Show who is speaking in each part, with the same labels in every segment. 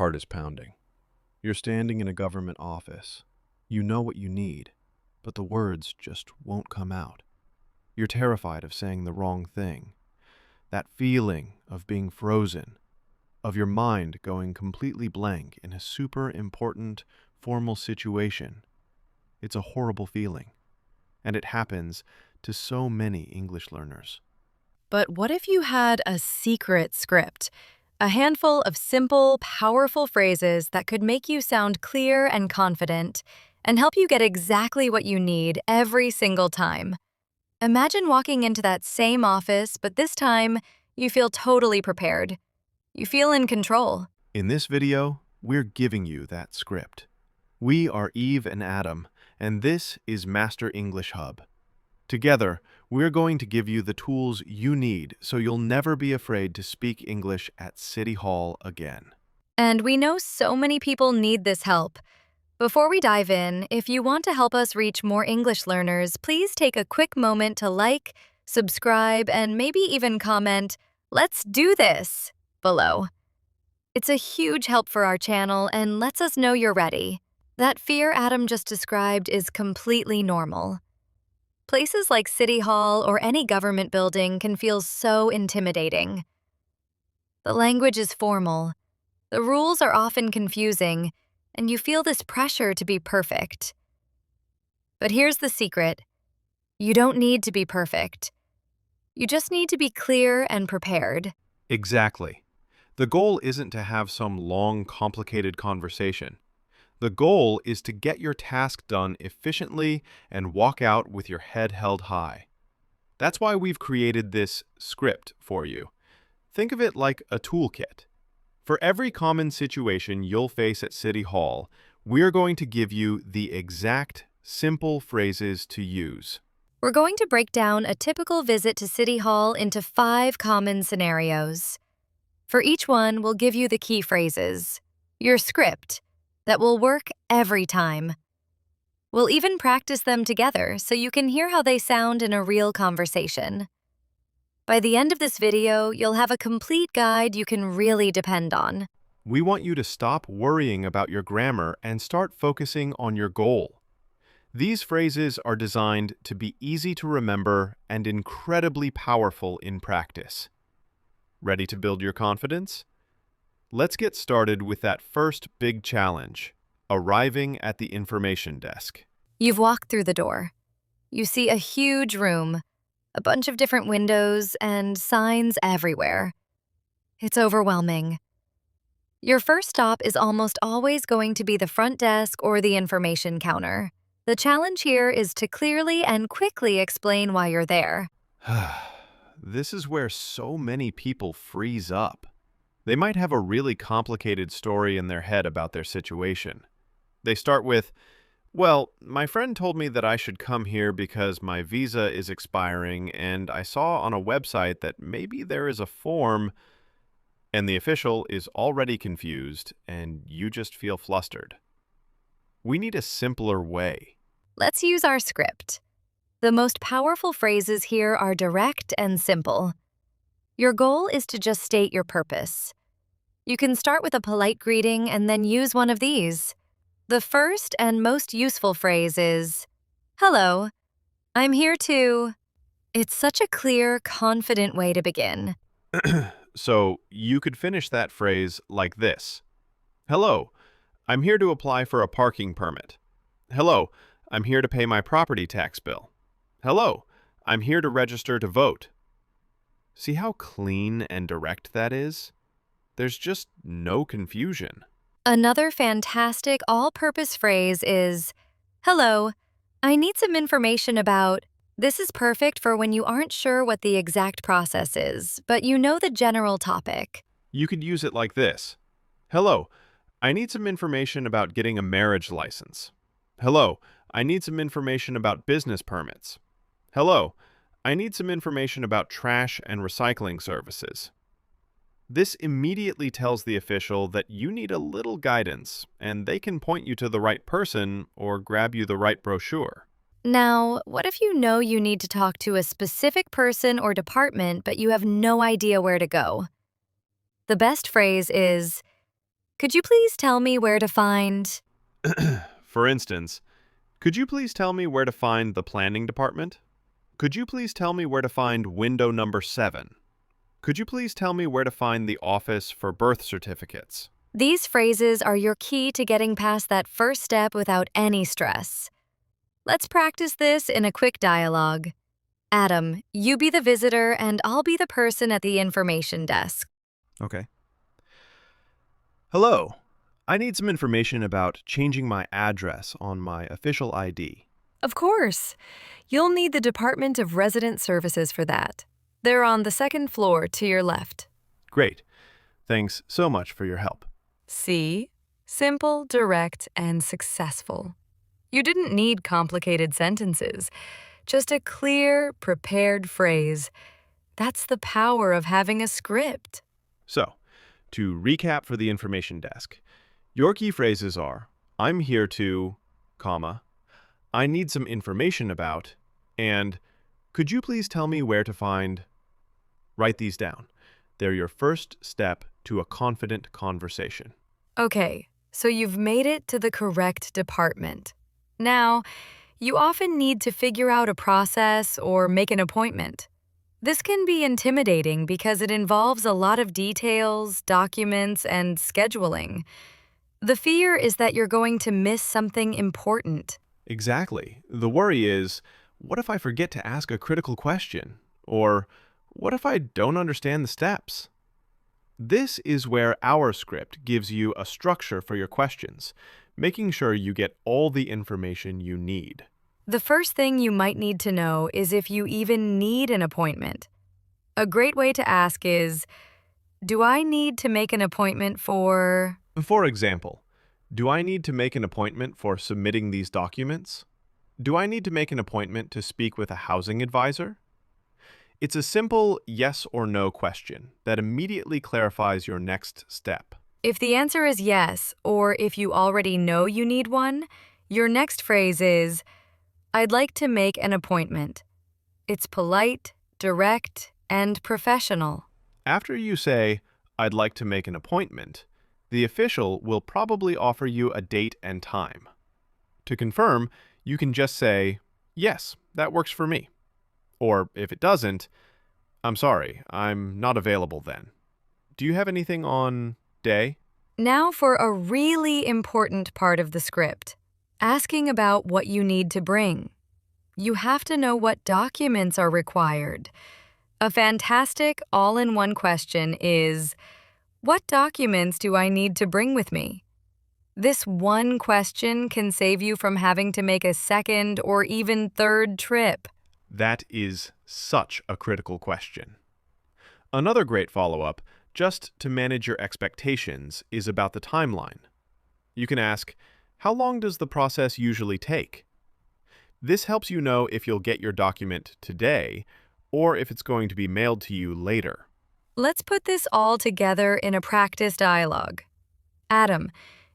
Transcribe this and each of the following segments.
Speaker 1: heart is pounding. You're standing in a government office. You know what you need, but the words just won't come out. You're terrified of saying the wrong thing. That feeling of being frozen, of your mind going completely blank in a super important, formal situation. It's a horrible feeling, and it happens to so many English learners.
Speaker 2: But what if you had a secret script? A handful of simple, powerful phrases that could make you sound clear and confident and help you get exactly what you need every single time. Imagine walking into that same office, but this time you feel totally prepared. You feel in control.
Speaker 1: In this video, we're giving you that script. We are Eve and Adam, and this is Master English Hub. Together, we're going to give you the tools you need so you'll never be afraid to speak English at City Hall again.
Speaker 2: And we know so many people need this help. Before we dive in, if you want to help us reach more English learners, please take a quick moment to like, subscribe, and maybe even comment, "Let's do this," below. It's a huge help for our channel and lets us know you're ready. That fear Adam just described is completely normal. Places like City Hall or any government building can feel so intimidating. The language is formal, the rules are often confusing, and you feel this pressure to be perfect. But here's the secret. You don't need to be perfect. You just need to be clear and prepared.
Speaker 1: Exactly. The goal isn't to have some long, complicated conversation. The goal is to get your task done efficiently and walk out with your head held high. That's why we've created this script for you. Think of it like a toolkit. For every common situation you'll face at City Hall, we're going to give you the exact, simple phrases to use.
Speaker 2: We're going to break down a typical visit to City Hall into 5 common scenarios. For each one, we'll give you the key phrases, your script, that will work every time. We'll even practice them together so you can hear how they sound in a real conversation. By the end of this video, you'll have a complete guide you can really depend on.
Speaker 1: We want you to stop worrying about your grammar and start focusing on your goal. These phrases are designed to be easy to remember and incredibly powerful in practice. Ready to build your confidence? Let's get started with that first big challenge, arriving at the information desk.
Speaker 2: You've walked through the door. You see a huge room, a bunch of different windows, and signs everywhere. It's overwhelming. Your first stop is almost always going to be the front desk or the information counter. The challenge here is to clearly and quickly explain why you're there.
Speaker 1: This is where so many people freeze up. They might have a really complicated story in their head about their situation. They start with, "Well, my friend told me that I should come here because my visa is expiring, and I saw on a website that maybe there is a form," and the official is already confused, and you just feel flustered. We need a simpler way.
Speaker 2: Let's use our script. The most powerful phrases here are direct and simple. Your goal is to just state your purpose. You can start with a polite greeting and then use one of these. The first and most useful phrase is, "Hello, I'm here to..." It's such a clear, confident way to begin.
Speaker 1: So you could finish that phrase like this. "Hello, I'm here to apply for a parking permit." "Hello, I'm here to pay my property tax bill." "Hello, I'm here to register to vote." See how clean and direct that is? There's just no confusion.
Speaker 2: Another fantastic all-purpose phrase is, "Hello, I need some information about..." This is perfect for when you aren't sure what the exact process is, but you know the general topic.
Speaker 1: You could use it like this. "Hello, I need some information about getting a marriage license." "Hello, I need some information about business permits." "Hello, I need some information about trash and recycling services." This immediately tells the official that you need a little guidance, and they can point you to the right person or grab you the right brochure.
Speaker 2: Now, what if you know you need to talk to a specific person or department, but you have no idea where to go? The best phrase is, Could you please tell me where to find?
Speaker 1: For instance, could you please tell me where to find the planning department? Could you please tell me where to find window number 7? Could you please tell me where to find the office for birth certificates?
Speaker 2: These phrases are your key to getting past that first step without any stress. Let's practice this in a quick dialogue. Adam, you be the visitor and I'll be the person at the information desk.
Speaker 1: Okay. Hello. I need some information about changing my address on my official ID.
Speaker 3: Of course. You'll need the Department of Resident Services for that. They're on the second floor to your left.
Speaker 1: Great. Thanks so much for your help.
Speaker 3: See? Simple, direct, and successful. You didn't need complicated sentences, just a clear, prepared phrase. That's the power of having a script.
Speaker 1: So, to recap for the information desk, your key phrases are, I'm here to, comma, I need some information about, and could you please tell me where to find? Write these down. They're your first step to a confident conversation.
Speaker 3: Okay, so you've made it to the correct department. Now, you often need to figure out a process or make an appointment. This can be intimidating because it involves a lot of details, documents, and scheduling. The fear is that you're going to miss something important.
Speaker 1: Exactly. The worry is, what if I forget to ask a critical question? Or what if I don't understand the steps? This is where our script gives you a structure for your questions, making sure you get all the information you need.
Speaker 3: The first thing you might need to know is if you even need an appointment. A great way to ask is, do I need to make an appointment for...
Speaker 1: For example, do I need to make an appointment for submitting these documents? Do I need to make an appointment to speak with a housing advisor? It's a simple yes or no question that immediately clarifies your next step.
Speaker 3: If the answer is yes, or if you already know you need one, your next phrase is, I'd like to make an appointment. It's polite, direct, and professional.
Speaker 1: After you say, I'd like to make an appointment, the official will probably offer you a date and time. To confirm, you can just say, yes, that works for me. Or if it doesn't, I'm sorry, I'm not available then. Do you have anything on day?
Speaker 3: Now for a really important part of the script, asking about what you need to bring. You have to know what documents are required. A fantastic all-in-one question is, what documents do I need to bring with me? This one question can save you from having to make a second or even third trip.
Speaker 1: That is such a critical question. Another great follow-up, just to manage your expectations, is about the timeline. You can ask, how long does the process usually take? This helps you know if you'll get your document today or if it's going to be mailed to you later.
Speaker 3: Let's put this all together in a practice dialogue. Adam,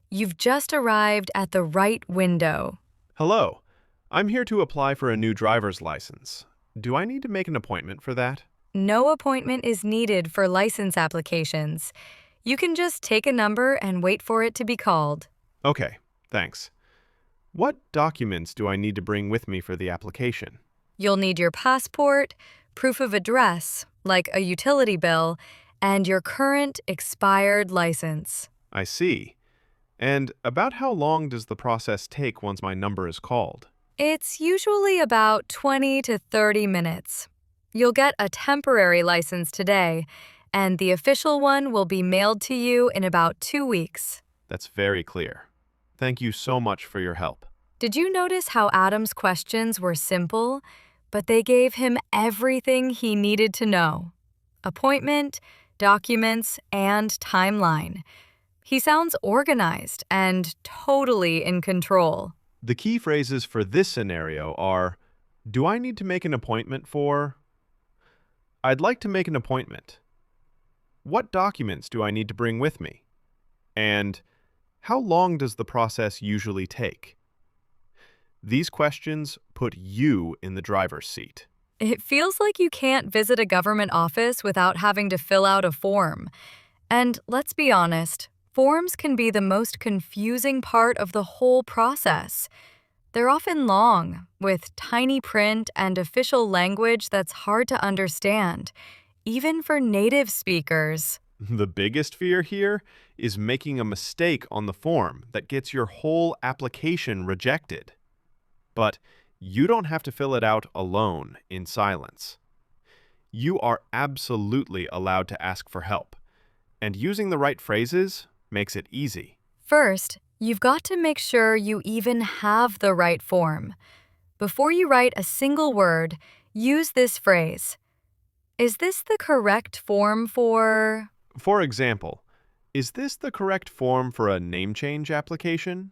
Speaker 3: you've just arrived at the right window.
Speaker 1: Hello, I'm here to apply for a new driver's license. Do I need to make an appointment for that?
Speaker 3: No appointment is needed for license applications. You can just take a number and wait for it to be called.
Speaker 1: Okay, thanks. What documents do I need to bring with me for the application?
Speaker 3: You'll need your passport, proof of address, like a utility bill, and your current expired license.
Speaker 1: I see. And about how long does the process take once my number is called?
Speaker 3: It's usually about 20 to 30 minutes. You'll get a temporary license today, and the official one will be mailed to you in about 2 weeks.
Speaker 1: That's very clear. Thank you so much for your help.
Speaker 3: Did you notice how Adam's questions were simple, but they gave him everything he needed to know? Appointment, documents, and timeline. He sounds organized and totally in control.
Speaker 1: The key phrases for this scenario are, do I need to make an appointment for? I'd like to make an appointment. What documents do I need to bring with me? And how long does the process usually take? These questions put you in the driver's seat.
Speaker 3: It feels like you can't visit a government office without having to fill out a form. And let's be honest, Forms can be the most confusing part of the whole process. They're often long, with tiny print and official language that's hard to understand, even for native speakers.
Speaker 1: The biggest fear here is making a mistake on the form that gets your whole application rejected. But you don't have to fill it out alone in silence. You are absolutely allowed to ask for help, and using the right phrases makes it easy.
Speaker 3: First, you've got to make sure you even have the right form. Before you write a single word, use this phrase. Is this the correct form for?
Speaker 1: For example, is this the correct form for a name change application?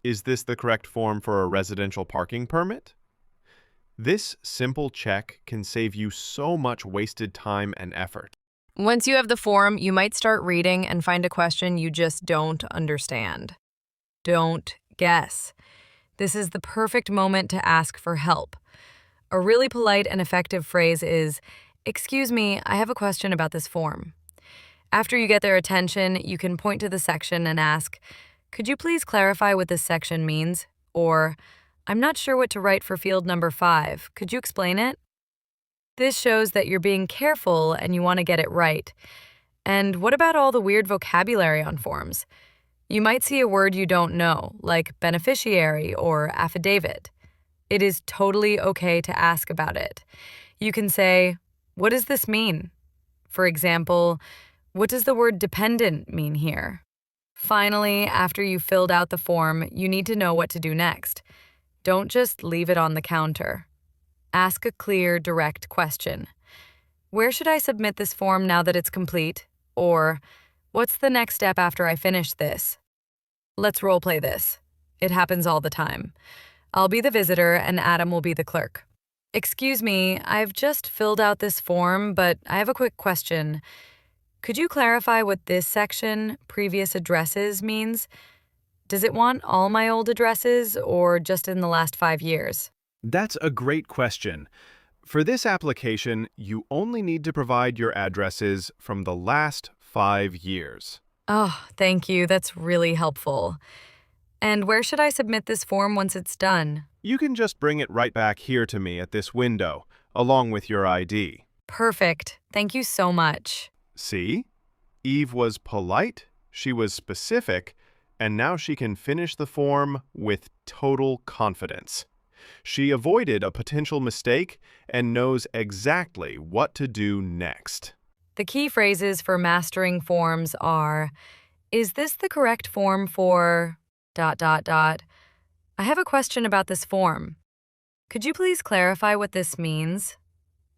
Speaker 1: Is this the correct form for a residential parking permit? This simple check can save you so much wasted time and effort.
Speaker 4: Once you have the form, you might start reading and find a question you just don't understand. Don't guess. This is the perfect moment to ask for help. A really polite and effective phrase is, "Excuse me, I have a question about this form." After you get their attention, you can point to the section and ask, "Could you please clarify what this section means?" Or, "I'm not sure what to write for field number 5. Could you explain it?" This shows that you're being careful and you want to get it right. And what about all the weird vocabulary on forms? You might see a word you don't know, like beneficiary or affidavit. It is totally okay to ask about it. You can say, "What does this mean?" For example, "What does the word dependent mean here?" Finally, after you've filled out the form, you need to know what to do next. Don't just leave it on the counter. Ask a clear, direct question. "Where should I submit this form now that it's complete?" Or, "What's the next step after I finish this?" Let's role play this. It happens all the time. I'll be the visitor and Adam will be the clerk. "Excuse me, I've just filled out this form, but I have a quick question. Could you clarify what this section, previous addresses, means? Does it want all my old addresses or just in the last 5 years?"
Speaker 1: That's a great question. For this application, you only need to provide your addresses from the last 5 years.
Speaker 3: Oh, thank you. That's really helpful. And where should I submit this form once it's done?
Speaker 1: You can just bring it right back here to me at this window, along with your ID.
Speaker 3: Perfect. Thank you so much.
Speaker 1: See? Eve was polite, she was specific, and now she can finish the form with total confidence. She avoided a potential mistake and knows exactly what to do next.
Speaker 3: The key phrases for mastering forms are, "Is this the correct form for... I have a question about this form. Could you please clarify what this means?"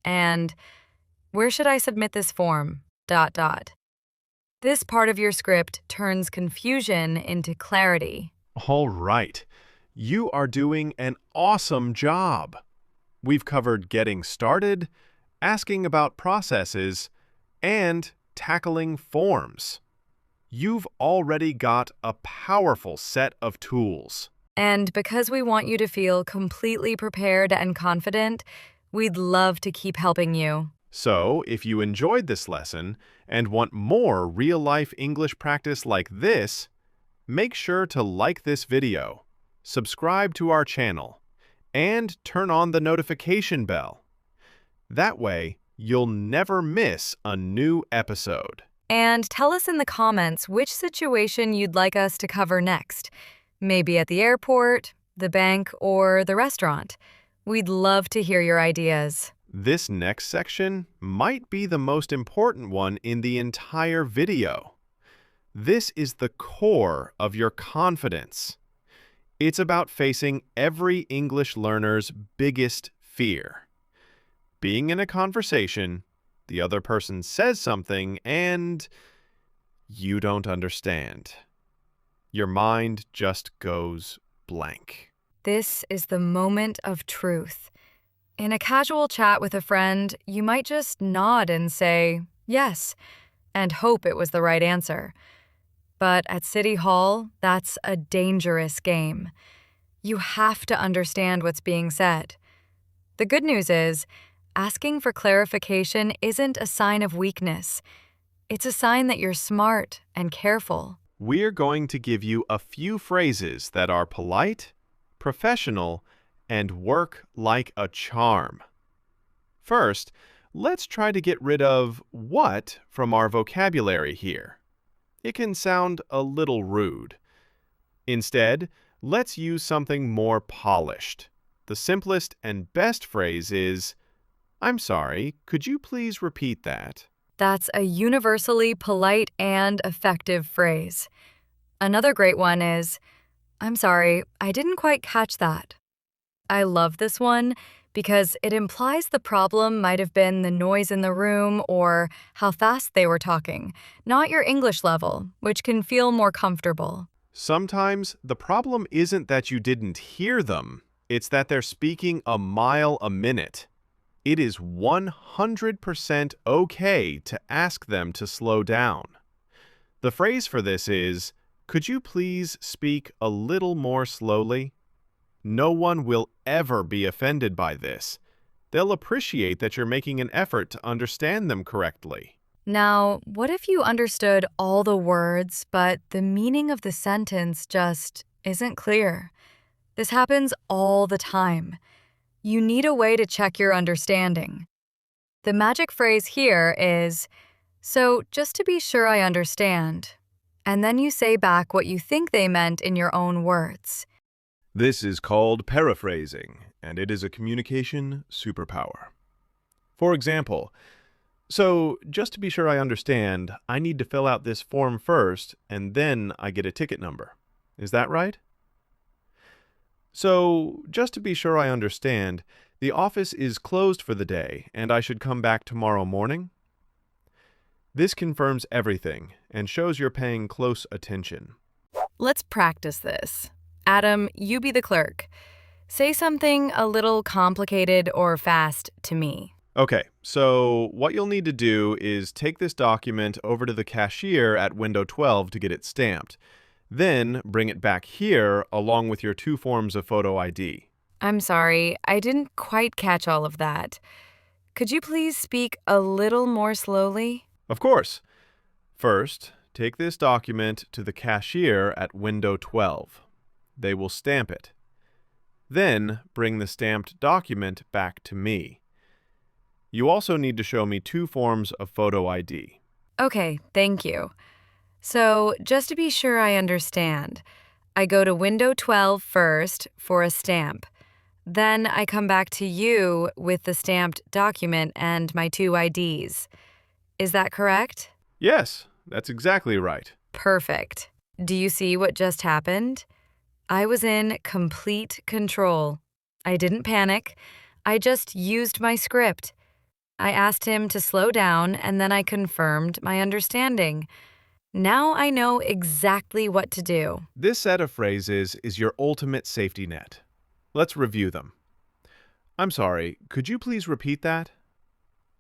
Speaker 3: And, "Where should I submit this form? This part of your script turns confusion into clarity.
Speaker 1: All right. You are doing an awesome job. We've covered getting started, asking about processes, and tackling forms. You've already got a powerful set of tools.
Speaker 3: And because we want you to feel completely prepared and confident, we'd love to keep helping you.
Speaker 1: So, if you enjoyed this lesson and want more real-life English practice like this, make sure to like this video, subscribe to our channel, and turn on the notification bell. That way, you'll never miss a new episode.
Speaker 3: And tell us in the comments which situation you'd like us to cover next. Maybe at the airport, the bank, or the restaurant. We'd love to hear your ideas.
Speaker 1: This next section might be the most important one in the entire video. This is the core of your confidence. It's about facing every English learner's biggest fear. Being in a conversation, the other person says something, and you don't understand. Your mind just goes blank.
Speaker 3: This is the moment of truth. In a casual chat with a friend, you might just nod and say, "Yes," and hope it was the right answer. But at City Hall, that's a dangerous game. You have to understand what's being said. The good news is, asking for clarification isn't a sign of weakness. It's a sign that you're smart and careful.
Speaker 1: we're going to give you a few phrases that are polite, professional, and work like a charm. First, let's try to get rid of what from our vocabulary here. It can sound a little rude. Instead, let's use something more polished. The simplest and best phrase is, "I'm sorry, could you please repeat that?"
Speaker 3: That's a universally polite and effective phrase. Another great one is, "I'm sorry, I didn't quite catch that." I love this one because it implies the problem might have been the noise in the room or how fast they were talking, not your English level, which can feel more comfortable.
Speaker 1: Sometimes the problem isn't that you didn't hear them, it's that they're speaking a mile a minute. It is 100% okay to ask them to slow down. The phrase for this is, "Could you please speak a little more slowly?" No one will ever be offended by this. They'll appreciate that you're making an effort to understand them correctly.
Speaker 3: Now, what if you understood all the words, but the meaning of the sentence just isn't clear? This happens all the time. You need a way to check your understanding. The magic phrase here is, "So, just to be sure I understand," and then you say back what you think they meant in your own words.
Speaker 1: This is called paraphrasing, and it is a communication superpower. For example, "So, just to be sure I understand, I need to fill out this form first, and then I get a ticket number. Is that right?" "So, just to be sure I understand, the office is closed for the day, and I should come back tomorrow morning?" This confirms everything and shows you're paying close attention.
Speaker 4: Let's practice this. Adam, you be the clerk. Say something a little complicated or fast to me.
Speaker 1: Okay, so what you'll need to do is take this document over to the cashier at window 12 to get it stamped. Then bring it back here along with your 2 forms of photo ID.
Speaker 4: I'm sorry, I didn't quite catch all of that. Could you please speak a little more slowly?
Speaker 1: Of course. First, take this document to the cashier at window 12. They will stamp it. Then bring the stamped document back to me. You also need to show me 2 forms of photo ID.
Speaker 4: Okay, thank you. So, just to be sure I understand, I go to window 12 first for a stamp. Then I come back to you with the stamped document and my 2 IDs. Is that correct?
Speaker 1: Yes, that's exactly right.
Speaker 4: Perfect. Do you see what just happened? I was in complete control. I didn't panic. I just used my script. I asked him to slow down, and then I confirmed my understanding. Now I know exactly what to do.
Speaker 1: This set of phrases is your ultimate safety net. Let's review them. "I'm sorry, could you please repeat that?"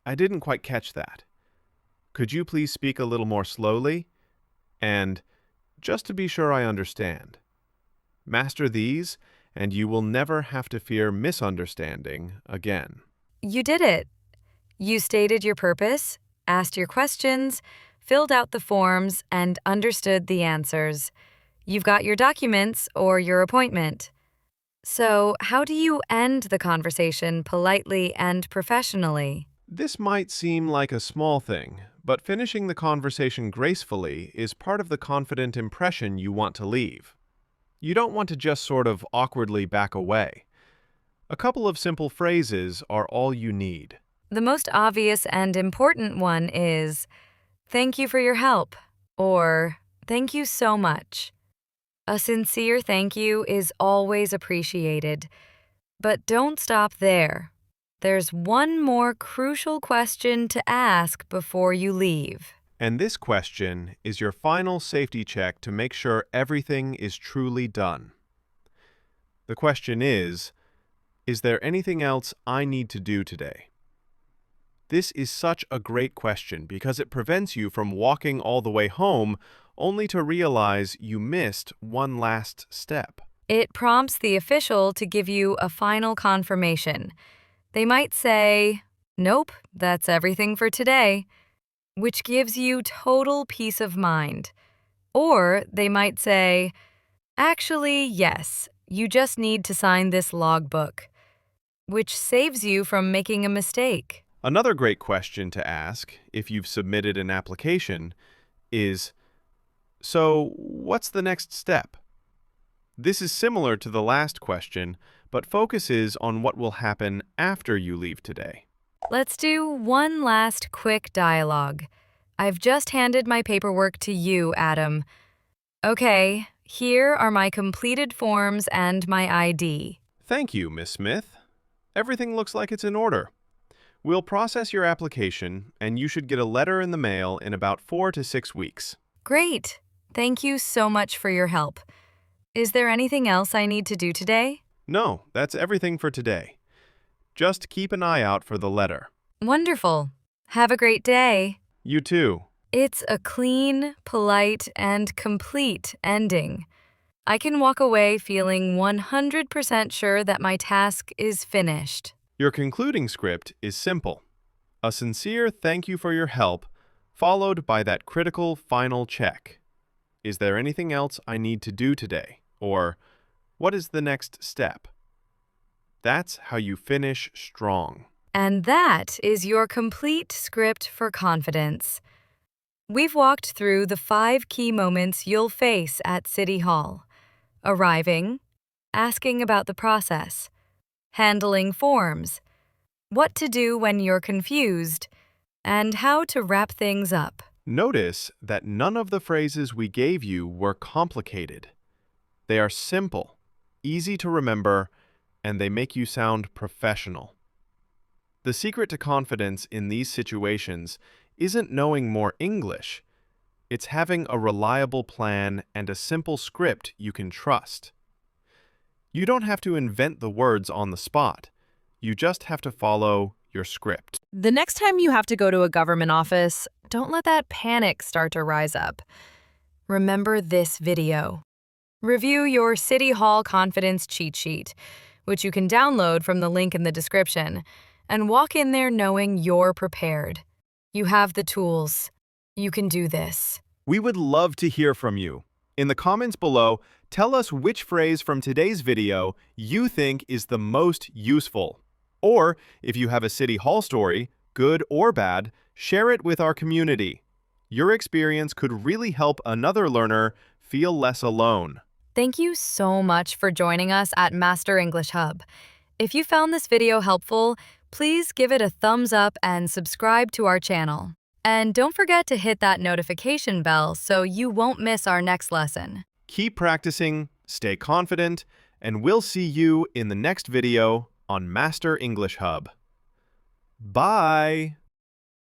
Speaker 1: "I didn't quite catch that." "Could you please speak a little more slowly?" And, "Just to be sure I understand." Master these, and you will never have to fear misunderstanding again.
Speaker 3: You did it. You stated your purpose, asked your questions, filled out the forms, and understood the answers. You've got your documents or your appointment. So, how do you end the conversation politely and professionally?
Speaker 1: This might seem like a small thing, but finishing the conversation gracefully is part of the confident impression you want to leave. You don't want to just sort of awkwardly back away. A couple of simple phrases are all you need.
Speaker 3: The most obvious and important one is, "Thank you for your help," or "Thank you so much." A sincere thank you is always appreciated. But don't stop there. There's one more crucial question to ask before you leave.
Speaker 1: And this question is your final safety check to make sure everything is truly done. The question is there anything else I need to do today? This is such a great question because it prevents you from walking all the way home only to realize you missed one last step.
Speaker 3: It prompts the official to give you a final confirmation. They might say, "Nope, that's everything for today," which gives you total peace of mind. Or they might say, actually, yes, you just need to sign this logbook, which saves you from making a mistake.
Speaker 1: Another great question to ask if you've submitted an application is, so what's the next step? This is similar to the last question, but focuses on what will happen after you leave today.
Speaker 3: Let's do one last quick dialogue. I've just handed my paperwork to you, Adam. Okay, here are my completed forms and my ID.
Speaker 1: Thank you, Miss Smith. Everything looks like it's in order. We'll process your application, and you should get a letter in the mail in about 4 to 6 weeks.
Speaker 3: Great. Thank you so much for your help. Is there anything else I need to do today?
Speaker 1: No, that's everything for today. Just keep an eye out for the letter.
Speaker 3: Wonderful. Have a great day.
Speaker 1: You too.
Speaker 3: It's a clean, polite, and complete ending. I can walk away feeling 100% sure that my task is finished.
Speaker 1: Your concluding script is simple. A sincere thank you for your help, followed by that critical final check. Is there anything else I need to do today? Or, what is the next step? That's how you finish strong.
Speaker 3: And that is your complete script for confidence. We've walked through the 5 key moments you'll face at City Hall: arriving, asking about the process, handling forms, what to do when you're confused, and how to wrap things up.
Speaker 1: Notice that none of the phrases we gave you were complicated. They are simple, easy to remember, and they make you sound professional. The secret to confidence in these situations isn't knowing more English. It's having a reliable plan and a simple script you can trust. You don't have to invent the words on the spot. You just have to follow your script.
Speaker 4: The next time you have to go to a government office, don't let that panic start to rise up. Remember this video. Review your City Hall confidence cheat sheet, which you can download from the link in the description, and walk in there knowing you're prepared. You have the tools. You can do this.
Speaker 1: We would love to hear from you. In the comments below, tell us which phrase from today's video you think is the most useful. Or, if you have a City Hall story, good or bad, share it with our community. Your experience could really help another learner feel less alone.
Speaker 3: Thank you so much for joining us at Master English Hub. If you found this video helpful, please give it a thumbs up and subscribe to our channel. And don't forget to hit that notification bell so you won't miss our next lesson.
Speaker 1: Keep practicing, stay confident, and we'll see you in the next video on Master English Hub. Bye!